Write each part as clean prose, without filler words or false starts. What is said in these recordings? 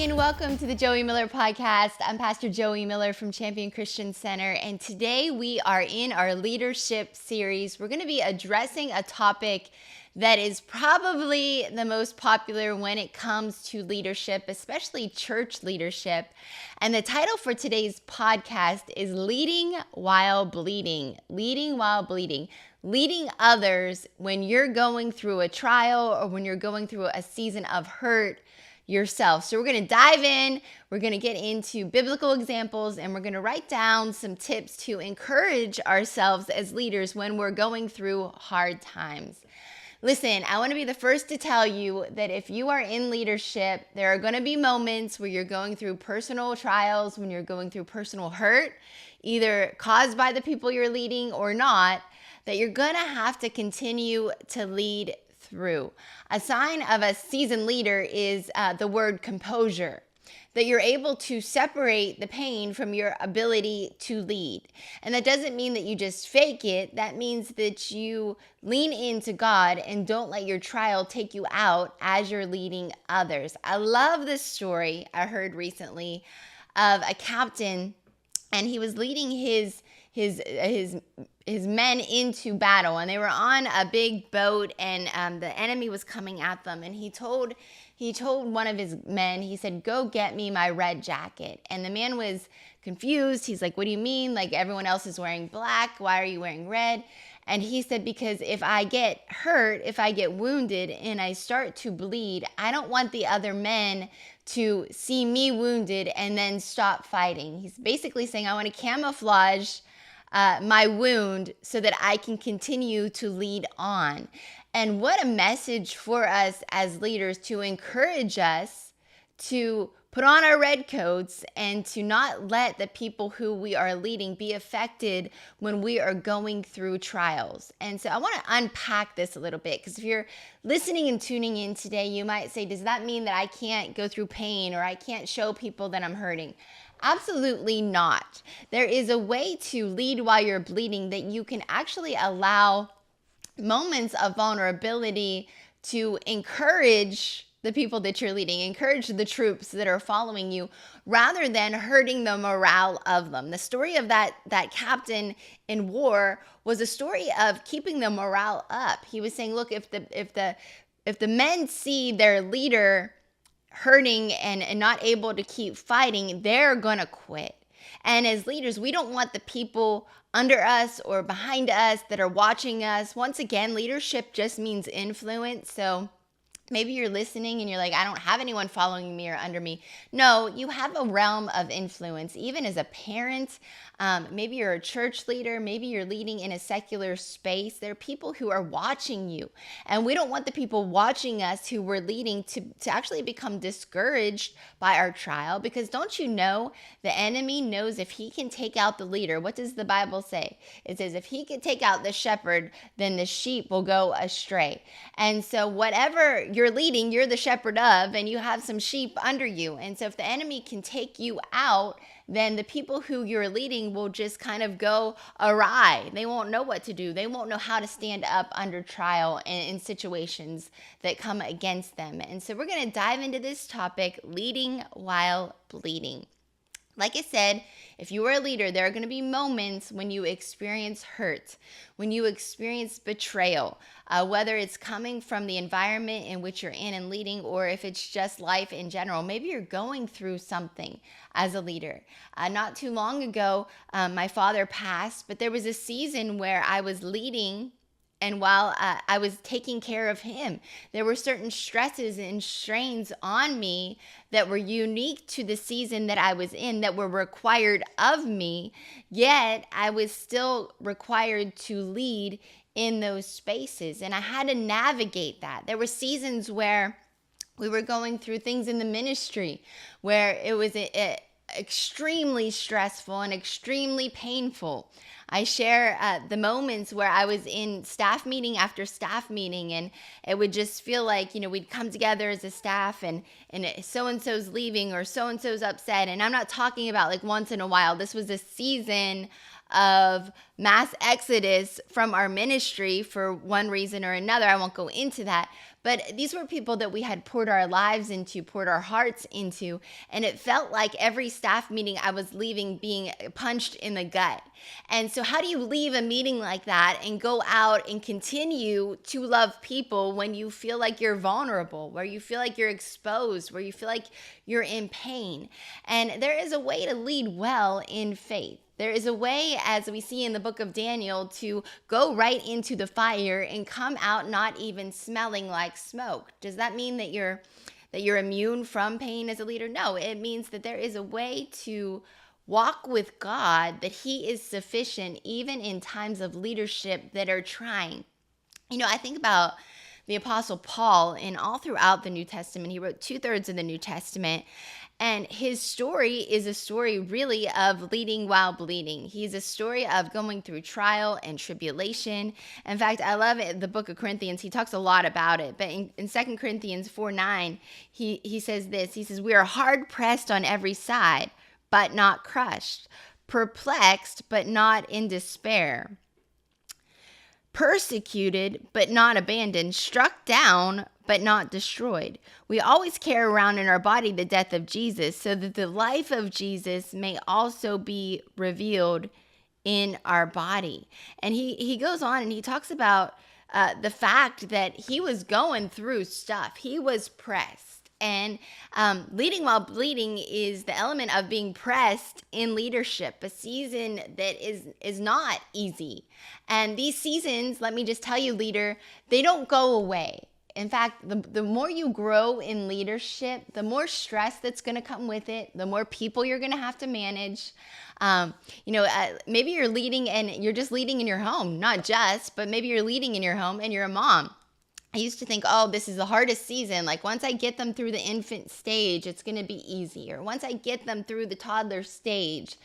and welcome to the Joie Miller Podcast. I'm Pastor Joie Miller from Champion Christian Center, and today we are in our leadership series. We're going to be addressing a topic that is probably the most popular when it comes to leadership, especially church leadership. And the title for today's podcast is Leading While Bleeding. Leading while bleeding. Leading others when you're going through a trial or when you're going through a season of hurt yourself. So we're going to dive in, we're going to get into biblical examples, and we're going to write down some tips to encourage ourselves as leaders when we're going through hard times. Listen, I want to be the first to tell you that if you are in leadership, there are going to be moments where you're going through personal trials, when you're going through personal hurt, either caused by the people you're leading or not, that you're going to have to continue to lead through. A sign of a seasoned leader is the word composure, that you're able to separate the pain from your ability to lead. And that doesn't mean that you just fake it. That means that you lean into God and don't let your trial take you out as you're leading others. I love this story I heard recently of a captain, and he was leading his men into battle, and they were on a big boat, and the enemy was coming at them. And he told one of his men, he said, "Go get me my red jacket." And the man was confused. He's like, "What do you mean? Like, everyone else is wearing black. Why are you wearing red?" And he said, "Because if I get hurt, if I get wounded and I start to bleed, I don't want the other men to see me wounded and then stop fighting." He's basically saying, I want to camouflage my wound so that I can continue to lead on. And what a message for us as leaders, to encourage us to put on our red coats and to not let the people who we are leading be affected when we are going through trials. And so I want to unpack this a little bit, because if you're listening and tuning in today, you might say, does that mean that I can't go through pain or I can't show people that I'm hurting? Absolutely not. There is a way to lead while you're bleeding that you can actually allow moments of vulnerability to encourage the people that you're leading, encourage the troops that are following you, rather than hurting the morale of them. The story of that captain in war was a story of keeping the morale up. He was saying, look, if the men see their leader hurting and not able to keep fighting, they're going to quit. And as leaders, we don't want the people under us or behind us that are watching us. Once again, leadership just means influence. So maybe you're listening and you're like, I don't have anyone following me or under me. No, you have a realm of influence. Even as a parent, maybe you're a church leader, maybe you're leading in a secular space. There are people who are watching you. And we don't want the people watching us who we're leading to actually become discouraged by our trial. Because don't you know, the enemy knows if he can take out the leader. What does the Bible say? It says if he can take out the shepherd, then the sheep will go astray. And so whatever you're leading, you're the shepherd of, and you have some sheep under you. And so if the enemy can take you out, then the people who you're leading will just kind of go awry. They won't know what to do. They won't know how to stand up under trial in situations that come against them. And so we're going to dive into this topic, leading while bleeding. Like I said, if you are a leader, there are going to be moments when you experience hurt, when you experience betrayal, whether it's coming from the environment in which you're in and leading, or if it's just life in general. Maybe you're going through something as a leader. Not too long ago, my father passed, but there was a season where I was leading, and while I was taking care of him, there were certain stresses and strains on me that were unique to the season that I was in, that were required of me, yet I was still required to lead in those spaces. And I had to navigate that. There were seasons where we were going through things in the ministry where it was extremely stressful and extremely painful. I share the moments where I was in staff meeting after staff meeting, and it would just feel like, we'd come together as a staff and so-and-so's leaving or so-and-so's upset. And I'm not talking about like once in a while. This was a season of mass exodus from our ministry for one reason or another. I won't go into that. but these were people that we had poured our lives into, poured our hearts into, and it felt like every staff meeting I was leaving being punched in the gut. And so how do you leave a meeting like that and go out and continue to love people when you feel like you're vulnerable, where you feel like you're exposed, where you feel like you're in pain? And there is a way to lead well in faith. There is a way, as we see in the book of Daniel, to go right into the fire and come out not even smelling like smoke. Does that mean that you're immune from pain as a leader? No, it means that there is a way to walk with God, that He is sufficient even in times of leadership that are trying. I think about the Apostle Paul, and all throughout the New Testament, he wrote 2/3 of the New Testament. And his story is a story really of leading while bleeding. He's a story of going through trial and tribulation. In fact, I love it, the book of Corinthians. He talks a lot about it. But in 2 Corinthians 4:9, he says this. He says, "We are hard pressed on every side, but not crushed. Perplexed, but not in despair. Persecuted, but not abandoned. Struck down, but not destroyed. We always carry around in our body the death of Jesus, so that the life of Jesus may also be revealed in our body." And he goes on and he talks about the fact that he was going through stuff. He was pressed. And leading while bleeding is the element of being pressed in leadership, a season that is not easy. And these seasons, let me just tell you, leader, they don't go away. In fact, the more you grow in leadership, the more stress that's going to come with it, the more people you're going to have to manage. Maybe you're leading and you're just leading in your home, but maybe you're leading in your home and you're a mom. I used to think, oh, this is the hardest season. Like once I get them through the infant stage, it's going to be easier. Once I get them through the toddler stage,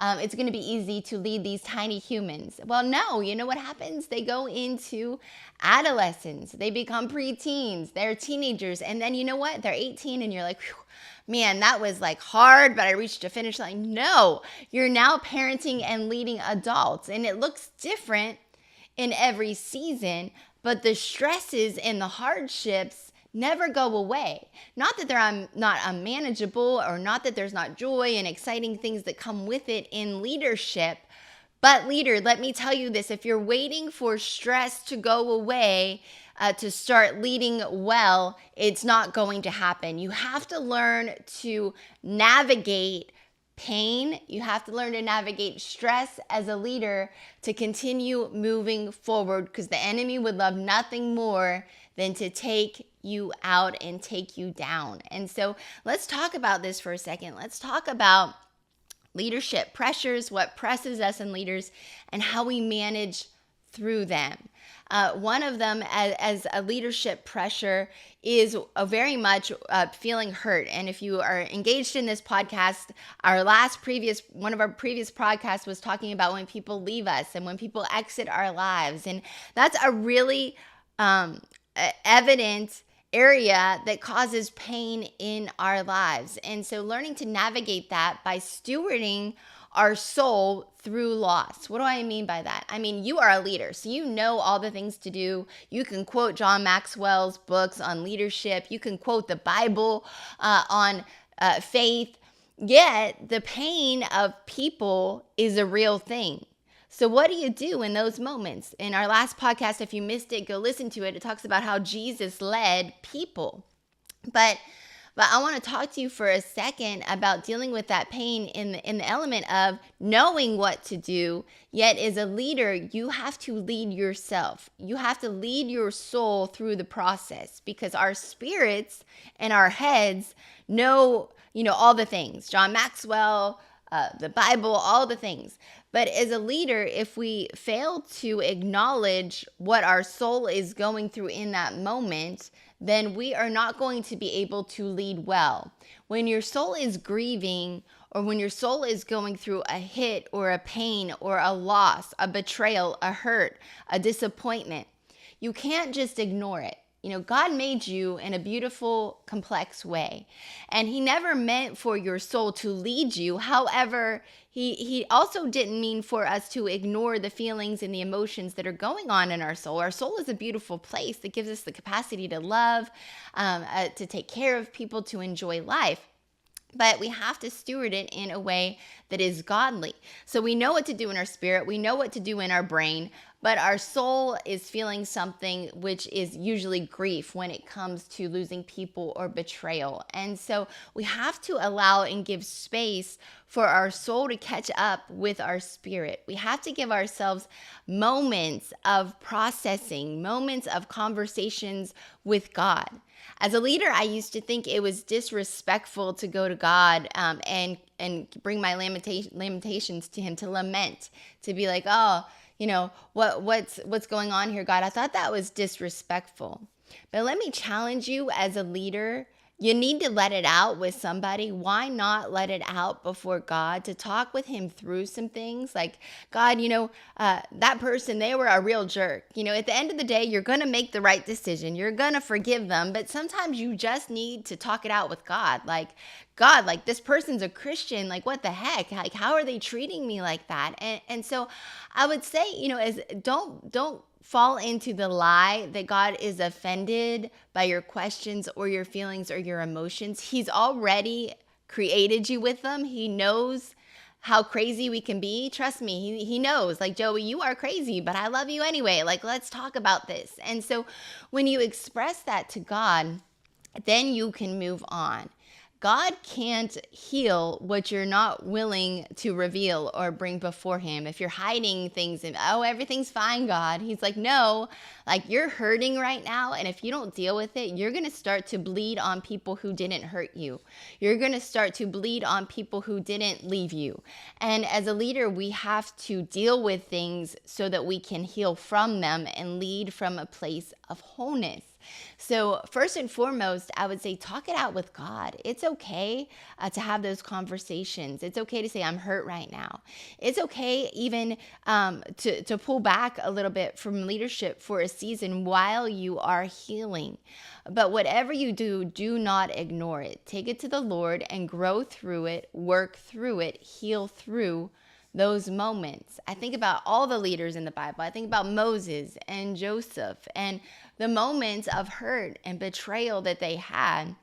it's going to be easy to lead these tiny humans. Well, no, you know what happens? They go into adolescence. They become preteens. They're teenagers. And then you know what? They're 18 and you're like, man, that was like hard, but I reached a finish line. No, you're now parenting and leading adults. And it looks different in every season, but the stresses and the hardships never go away. Not that they're not unmanageable, or not that there's not joy and exciting things that come with it in leadership. But leader, let me tell you this, if you're waiting for stress to go away to start leading well, it's not going to happen. You have to learn to navigate pain. You have to learn to navigate stress as a leader to continue moving forward, because the enemy would love nothing more than to take you out and take you down. And so let's talk about this for a second. Let's talk about leadership pressures, what presses us in leaders, and how we manage through them. One of them as a leadership pressure is very much feeling hurt. And if you are engaged in this podcast, one of our previous podcasts was talking about when people leave us and when people exit our lives. And that's a really evident area that causes pain in our lives. And so learning to navigate that by stewarding our soul through loss. What do I mean by that? I mean, you are a leader, so you know all the things to do. You can quote John Maxwell's books on leadership. You can quote the Bible on faith. Yet the pain of people is a real thing. So what do you do in those moments? In our last podcast, if you missed it, go listen to it. It talks about how Jesus led people. But I want to talk to you for a second about dealing with that pain in the element of knowing what to do. Yet as a leader, you have to lead yourself. You have to lead your soul through the process, because our spirits and our heads know, all the things. John Maxwell, the Bible, all the things. But as a leader, if we fail to acknowledge what our soul is going through in that moment, then we are not going to be able to lead well. When your soul is grieving, or when your soul is going through a hit or a pain or a loss, a betrayal, a hurt, a disappointment, you can't just ignore it. God made you in a beautiful, complex way. And he never meant for your soul to lead you. However, he also didn't mean for us to ignore the feelings and the emotions that are going on in our soul. Our soul is a beautiful place that gives us the capacity to love, to take care of people, to enjoy life. But we have to steward it in a way that is godly. So we know what to do in our spirit, we know what to do in our brain, but our soul is feeling something, which is usually grief when it comes to losing people or betrayal. And so we have to allow and give space for our soul to catch up with our spirit. We have to give ourselves moments of processing, moments of conversations with God. As a leader, I used to think it was disrespectful to go to God and bring my lamentations to him, to lament, to be like, oh, what's going on here, God? I thought that was disrespectful. But let me challenge you as a leader. You need to let it out with somebody. Why not let it out before God, to talk with him through some things like, God, that person, they were a real jerk. At the end of the day, you're going to make the right decision. You're going to forgive them. But sometimes you just need to talk it out with God. Like, God, like, this person's a Christian. Like, what the heck? Like, how are they treating me like that? And so I would say, don't fall into the lie that God is offended by your questions or your feelings or your emotions. He's already created you with them. He knows how crazy we can be. Trust me, he knows, like, Joey, you are crazy, but I love you anyway. Like, let's talk about this. And so when you express that to God, then you can move on. God can't heal what you're not willing to reveal or bring before him. If you're hiding things and, oh, everything's fine, God. He's like, no, like, you're hurting right now. And if you don't deal with it, you're going to start to bleed on people who didn't hurt you. You're going to start to bleed on people who didn't leave you. And as a leader, we have to deal with things so that we can heal from them and lead from a place of wholeness. So first and foremost, I would say talk it out with God. It's okay to have those conversations. It's okay to say, I'm hurt right now. It's okay even to pull back a little bit from leadership for a season while you are healing. But whatever you do, do not ignore it. Take it to the Lord and grow through it, work through it, heal through those moments. I think about all the leaders in the Bible. I think about Moses and Joseph and the moments of hurt and betrayal that they had.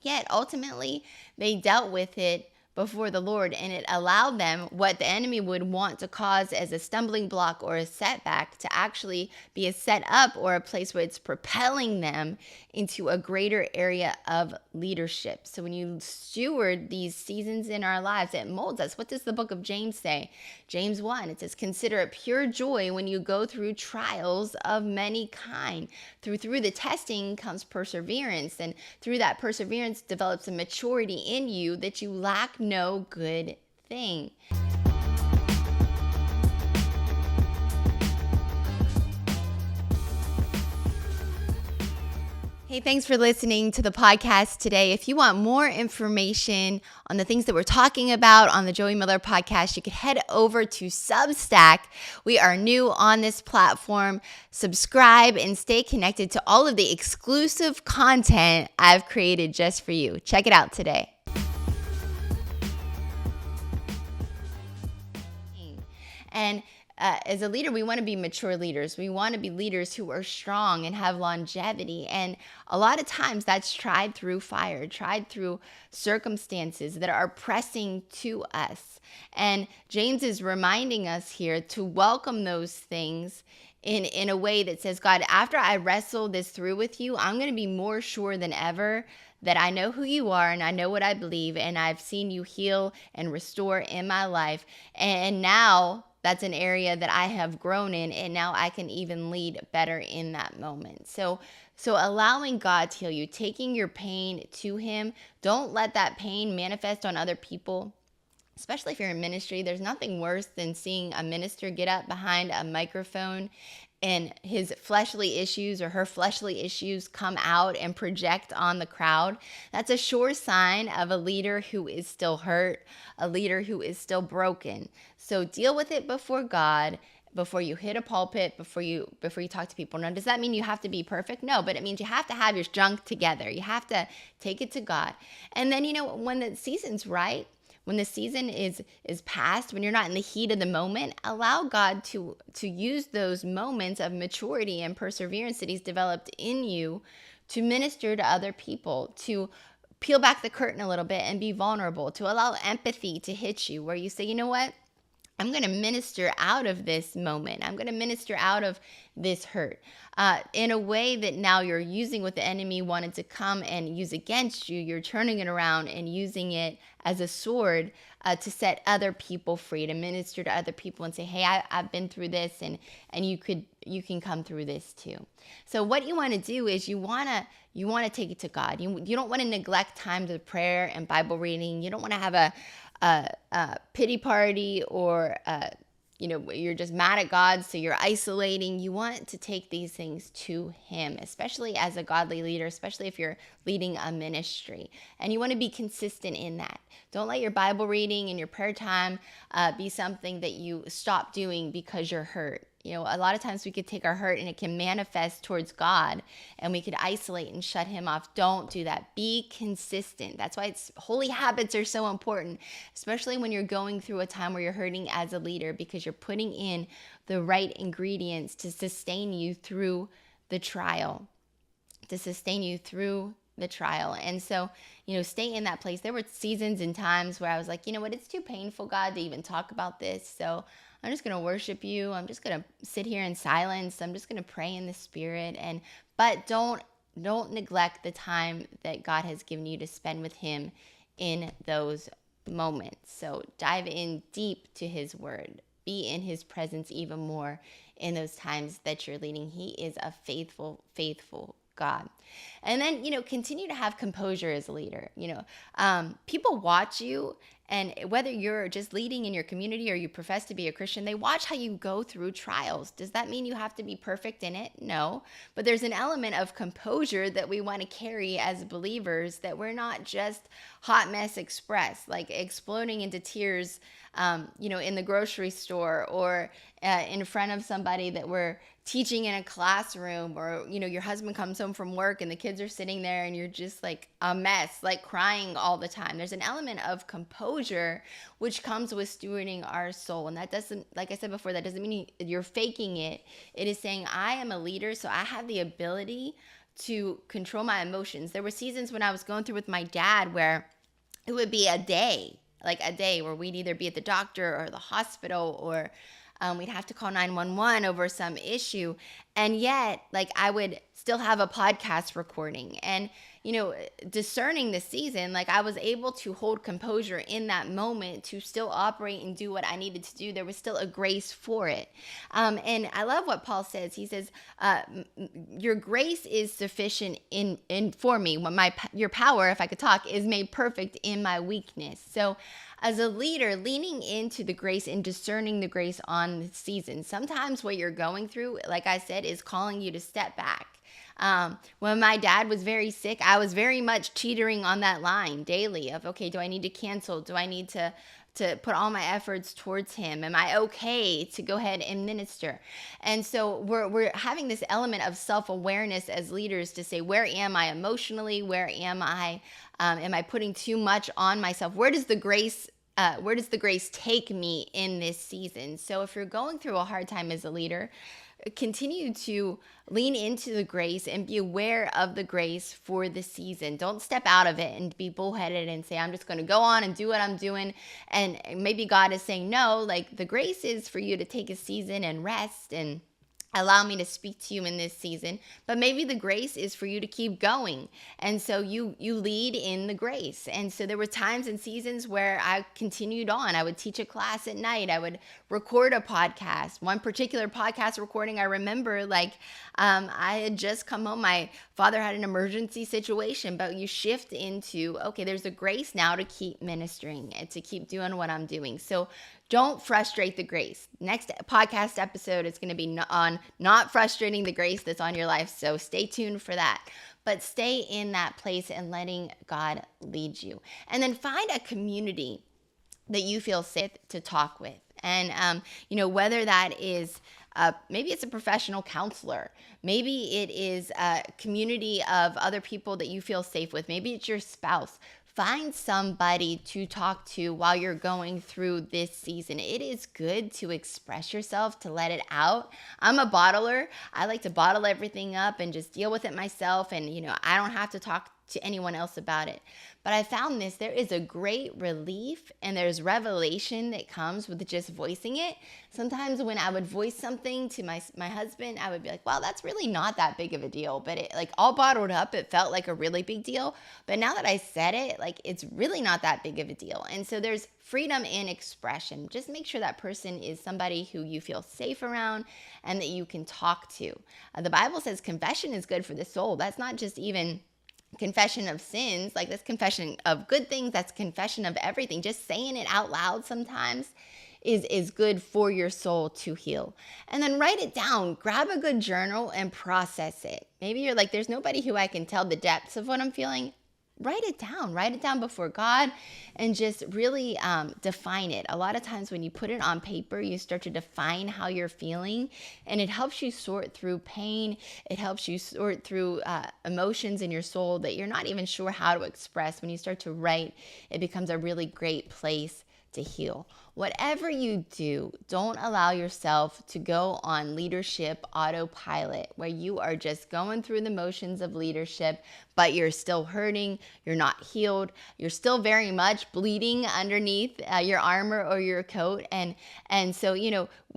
Yet ultimately, they dealt with it before the Lord, and it allowed them what the enemy would want to cause as a stumbling block or a setback to actually be a setup or a place where it's propelling them into a greater area of leadership. So when you steward these seasons in our lives, it molds us. What does the book of James say? James 1, it says, consider it pure joy when you go through trials of many kind. Through the testing comes perseverance, and through that perseverance develops a maturity in you that you lack no good thing. Hey, thanks for listening to the podcast today. If you want more information on the things that we're talking about on the Joie Miller Podcast, you can head over to Substack. We are new on this platform. Subscribe and stay connected to all of the exclusive content I've created just for you. Check it out today. And as a leader, we want to be mature leaders. We want to be leaders who are strong and have longevity. And a lot of times that's tried through fire, tried through circumstances that are pressing to us. And James is reminding us here to welcome those things in a way that says, God, after I wrestle this through with you, I'm going to be more sure than ever that I know who you are and I know what I believe, and I've seen you heal and restore in my life. And now that's an area that I have grown in, and now I can even lead better in that moment. So allowing God to heal you, taking your pain to him. Don't let that pain manifest on other people. Especially if you're in ministry, there's nothing worse than seeing a minister get up behind a microphone and his fleshly issues or her fleshly issues come out and project on the crowd. That's a sure sign of a leader who is still hurt, a leader who is still broken. So deal with it before God. before you hit a pulpit, before you talk to people. Now, does that mean you have to be perfect? No, but it means you have to have your junk together. You have to take it to God. And then, when the season's right, when the season is past, when you're not in the heat of the moment, allow God to use those moments of maturity and perseverance that he's developed in you to minister to other people, to peel back the curtain a little bit and be vulnerable, to allow empathy to hit you, where you say, you know what? I'm going to minister out of this moment. I'm going to minister out of this hurt in a way that now you're using what the enemy wanted to come and use against you. You're turning it around and using it as a sword to set other people free, to minister to other people and say, hey, I've been through this, and you can come through this too. So what you want to do is you want to take it to God. You don't want to neglect times of prayer and Bible reading. You don't want to have a pity party, or you're just mad at God, so you're isolating. You want to take these things to him, especially as a godly leader, especially if you're leading a ministry, and you want to be consistent in that. Don't let your Bible reading and your prayer time be something that you stop doing because you're hurt. A lot of times we could take our hurt and it can manifest towards God, and we could isolate and shut him off. Don't do that. Be consistent. That's why holy habits are so important, especially when you're going through a time where you're hurting as a leader, because you're putting in the right ingredients to sustain you through the trial, And so, stay in that place. There were seasons and times where I was like, you know what, it's too painful, God, to even talk about this. So I'm just going to worship you. I'm just going to sit here in silence. I'm just going to pray in the Spirit. But don't neglect the time that God has given you to spend with him in those moments. So dive in deep to his word. Be in his presence even more in those times that you're leading. He is a faithful, faithful God. And then, continue to have composure as a leader. People watch you, and whether you're just leading in your community or you profess to be a Christian, they watch how you go through trials. Does that mean you have to be perfect in it? No. But there's an element of composure that we want to carry as believers, that we're not just hot mess express, like exploding into tears, in the grocery store, or in front of somebody that we're teaching in a classroom, or, your husband comes home from work and the kids are sitting there and you're just like a mess, like crying all the time. There's an element of composure which comes with stewarding our soul. And that doesn't, like I said before, that doesn't mean you're faking it. It is saying, I am a leader, so I have the ability to control my emotions. There were seasons when I was going through with my dad where it would be a day where we'd either be at the doctor or the hospital, or we'd have to call 911 over some issue. And yet, I would still have a podcast recording. And, discerning the season, I was able to hold composure in that moment to still operate and do what I needed to do. There was still a grace for it. And I love what Paul says. He says, your grace is sufficient for me. Your power, if I could talk, is made perfect in my weakness. So as a leader, leaning into the grace and discerning the grace on the season. Sometimes what you're going through, like I said, is calling you to step back. When my dad was very sick, I was very much teetering on that line daily of, okay, do I need to cancel? Do I need to put all my efforts towards him? Am I okay to go ahead and minister? And so we're having this element of self-awareness as leaders to say, where am I emotionally? Where am I putting too much on myself? Where does the grace take me in this season? So if you're going through a hard time as a leader, continue to lean into the grace and be aware of the grace for the season. Don't step out of it and be bullheaded and say, I'm just going to go on and do what I'm doing. And maybe God is saying, no, the grace is for you to take a season and rest and allow me to speak to you in this season. But maybe the grace is for you to keep going. And so you lead in the grace. And so there were times and seasons where I continued on. I would teach a class at night. I would record a podcast. One particular podcast recording, I remember I had just come home. My father had an emergency situation, but you shift into, okay, there's a grace now to keep ministering and to keep doing what I'm doing. So don't frustrate the grace. Next podcast episode is going to be on not frustrating the grace that's on your life. So stay tuned for that. But stay in that place and letting God lead you. And then find a community that you feel safe to talk with. And, whether that is maybe it's a professional counselor. Maybe it is a community of other people that you feel safe with. Maybe it's your spouse. Find somebody to talk to while you're going through this season. It is good to express yourself, to let it out. I'm a bottler. I like to bottle everything up and just deal with it myself. And, I don't have to talk to anyone else about it. But I found there is a great relief and there's revelation that comes with just voicing it. Sometimes when I would voice something to my husband, I would be like, well, that's really not that big of a deal. But it, like, all bottled up, it felt like a really big deal. But now that I said it, like, it's really not that big of a deal. And so there's freedom in expression. Just make sure that person is somebody who you feel safe around and that you can talk to. The Bible says confession is good for the soul. That's not just even confession of sins, like that's confession of good things, that's confession of everything. Just saying it out loud sometimes is good for your soul to heal. And then write it down. Grab a good journal and process it. Maybe you're like, there's nobody who I can tell the depths of what I'm feeling. Write it down before God and just really define it. A lot of times when you put it on paper, you start to define how you're feeling, and it helps you sort through pain. It helps you sort through emotions in your soul that you're not even sure how to express. When you start to write, it becomes a really great place to heal. Whatever you do, don't allow yourself to go on leadership autopilot where you are just going through the motions of leadership, but you're still hurting, you're not healed, you're still very much bleeding underneath your armor or your coat. And so,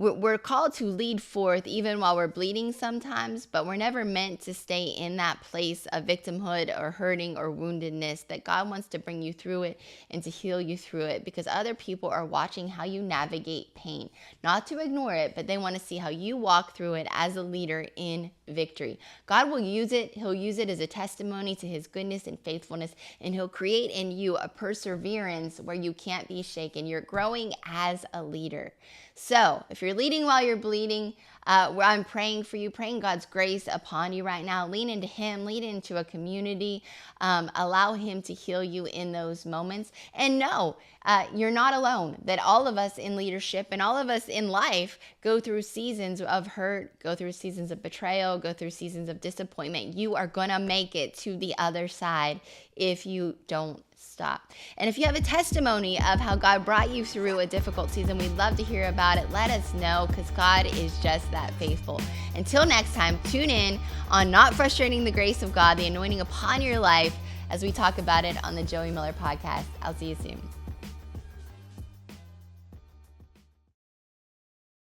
we're called to lead forth even while we're bleeding sometimes, but we're never meant to stay in that place of victimhood or hurting or woundedness. That God wants to bring you through it and to heal you through it, because other people are watching how you navigate pain. Not to ignore it, but they want to see how you walk through it as a leader in victory. God will use it. He'll use it as a testimony to his goodness and faithfulness, and he'll create in you a perseverance where you can't be shaken. You're growing as a leader. So if you're leading while you're bleeding, I'm praying for you, praying God's grace upon you right now. Lean into him, lean into a community, allow him to heal you in those moments. And know you're not alone, that all of us in leadership and all of us in life go through seasons of hurt, go through seasons of betrayal, go through seasons of disappointment. You are going to make it to the other side if you don't stop. And if you have a testimony of how God brought you through a difficult season, we'd love to hear about it. Let us know, because God is just that faithful. Until next time, tune in on Not Frustrating the Grace of God, the anointing upon your life, as we talk about it on the Joie Miller Podcast. I'll see you soon.